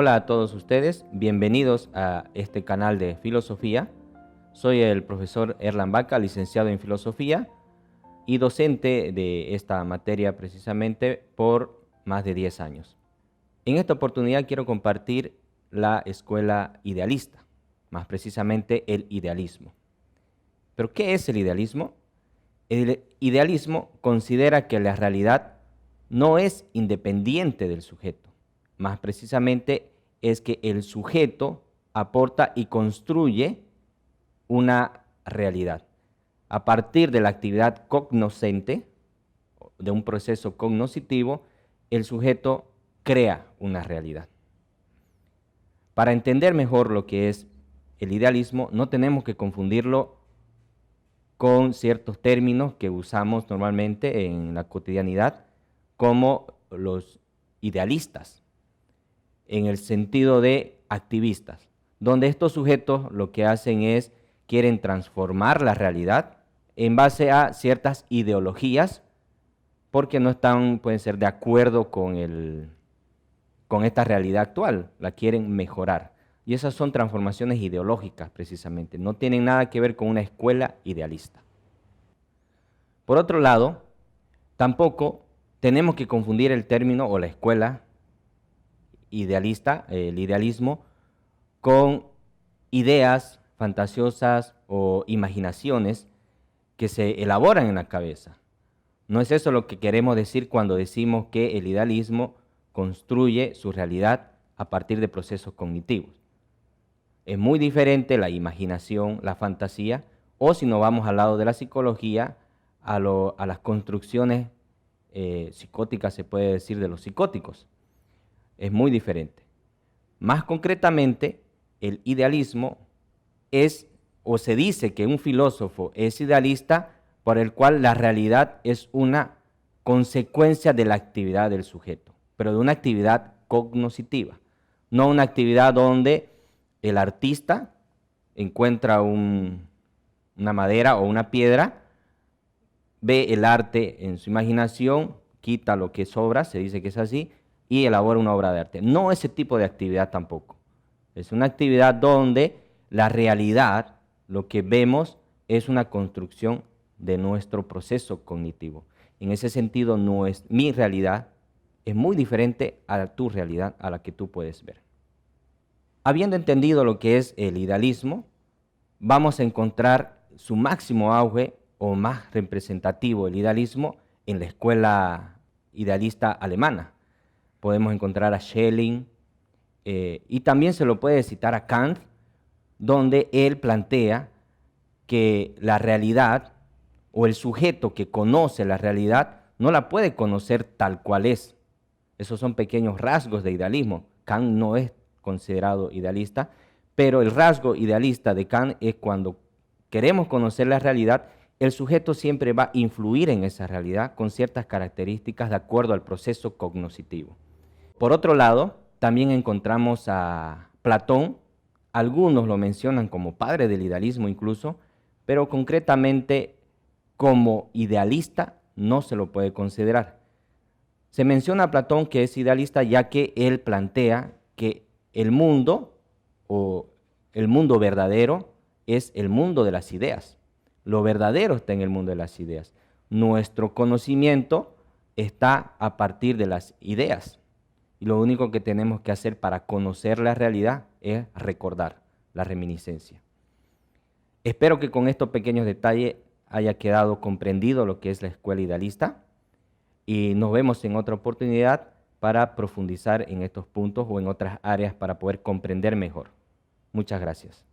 Hola a todos ustedes, bienvenidos a este canal de filosofía. Soy el profesor Erlan Baca, licenciado en filosofía y docente de esta materia precisamente por más de 10 años. En esta oportunidad quiero compartir la escuela idealista, más precisamente el idealismo. ¿Pero qué es el idealismo? El idealismo considera que la realidad no es independiente del sujeto. Más precisamente es que el sujeto aporta y construye una realidad. A partir de la actividad cognoscente, de un proceso cognoscitivo, el sujeto crea una realidad. Para entender mejor lo que es el idealismo, no tenemos que confundirlo con ciertos términos que usamos normalmente en la cotidianidad, como los idealistas, en el sentido de activistas, donde estos sujetos lo que hacen es, quieren transformar la realidad en base a ciertas ideologías, porque no están, pueden ser, de acuerdo con esta realidad actual, la quieren mejorar. Y esas son transformaciones ideológicas precisamente, no tienen nada que ver con una escuela idealista. Por otro lado, tampoco tenemos que confundir el término o la escuela idealista, el idealismo, con ideas fantasiosas o imaginaciones que se elaboran en la cabeza. No es eso lo que queremos decir cuando decimos que el idealismo construye su realidad a partir de procesos cognitivos. Es muy diferente la imaginación, la fantasía, o si nos vamos al lado de la psicología, a las construcciones psicóticas, se puede decir, de los psicóticos. Es muy diferente. Más concretamente, el idealismo es, o se dice que un filósofo es idealista, por el cual la realidad es una consecuencia de la actividad del sujeto, pero de una actividad cognoscitiva, no una actividad donde el artista encuentra una madera o una piedra, ve el arte en su imaginación, quita lo que sobra, se dice que es así, y elabora una obra de arte. No ese tipo de actividad tampoco. Es una actividad donde la realidad, lo que vemos, es una construcción de nuestro proceso cognitivo. En ese sentido, mi realidad es muy diferente a tu realidad, a la que tú puedes ver. Habiendo entendido lo que es el idealismo, vamos a encontrar su máximo auge o más representativo, el idealismo, en la escuela idealista alemana. Podemos encontrar a Schelling, y también se lo puede citar a Kant, donde él plantea que la realidad o el sujeto que conoce la realidad no la puede conocer tal cual es. Esos son pequeños rasgos de idealismo. Kant no es considerado idealista, pero el rasgo idealista de Kant es cuando queremos conocer la realidad, el sujeto siempre va a influir en esa realidad con ciertas características de acuerdo al proceso cognoscitivo. Por otro lado, también encontramos a Platón. Algunos lo mencionan como padre del idealismo incluso, pero concretamente como idealista no se lo puede considerar. Se menciona a Platón que es idealista ya que él plantea que el mundo o el mundo verdadero es el mundo de las ideas. Lo verdadero está en el mundo de las ideas. Nuestro conocimiento está a partir de las ideas. Y lo único que tenemos que hacer para conocer la realidad es recordar la reminiscencia. Espero que con estos pequeños detalles haya quedado comprendido lo que es la escuela idealista y nos vemos en otra oportunidad para profundizar en estos puntos o en otras áreas para poder comprender mejor. Muchas gracias.